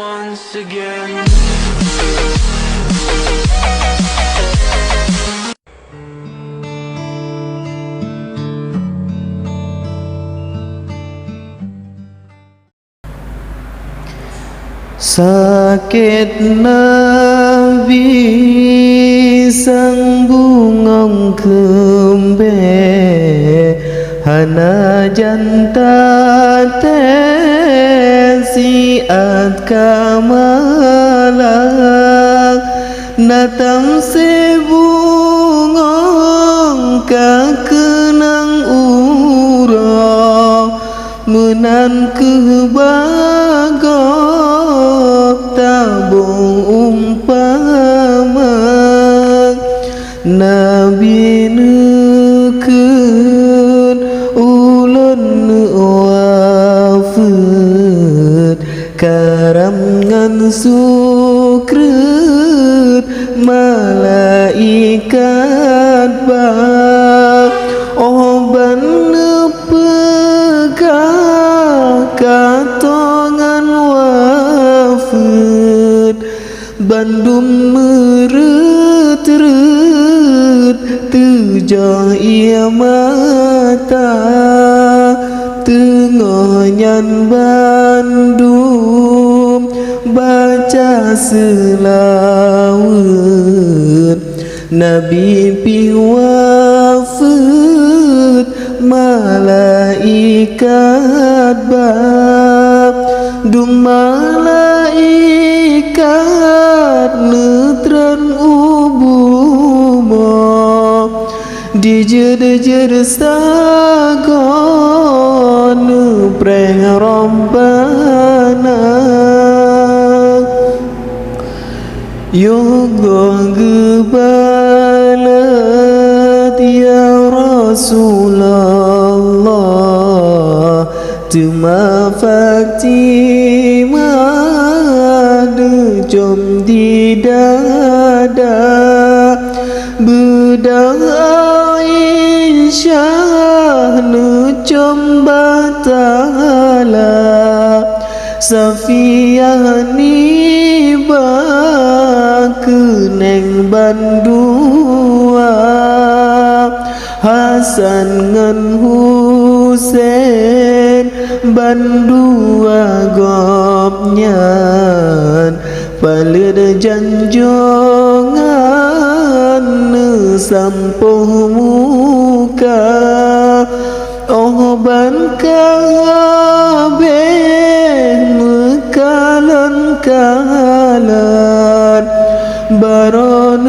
once again. Sakit Nabi sang bungong kembe hana janta siat kamala natam se bungong ka kenang ura menan kebago tabung umpama Nabi nukeun ulun wafat karam ngan sukreut malaikat ba oban nepegah katongan wafat bandum meret-ret tejah ia mata tengah nyan bandum baca selawat Nabi pi wafat malaikat bab dum malaikat netran ubuma dijer-jer sagon preh Rabbana yogo gebalat ya Rasulullah tuma Fatimah jom di dada bedang Aisyah jom batala Safiyah niba keneng bandua Hasan ngan Husain bandua gopnyan paled janjongan sampuh muka ban kabeh mekalan baron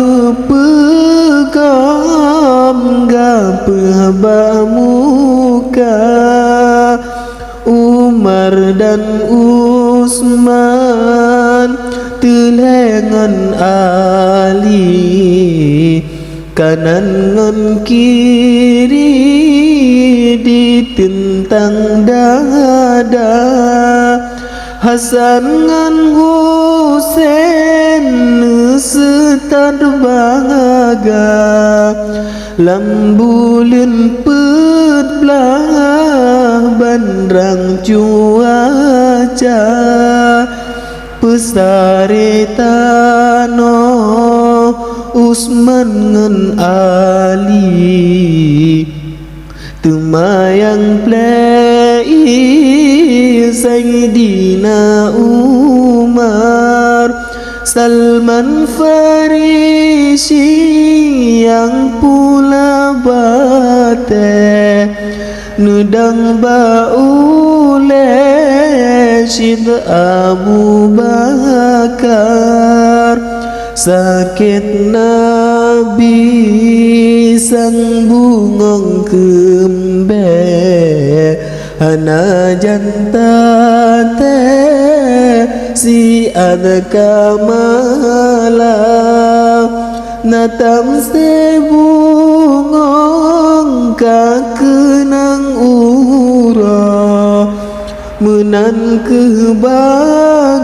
pegam gapeh bamuka Umar dan Usman telengan Ali kanan ngan kiri ditentang dada Hasan ngan Husain setad bahaga lambulin petbelah bandrang cuaca pesare tano Usman ngan Ali tumayang plei Sayyidina Umar Salman Farisi yang pula bate nudang baule Syed Abu Bakar sakit Nabi sang bungong kembe hana janta si adka mala natam se bungong ka kenang ura menan kebagon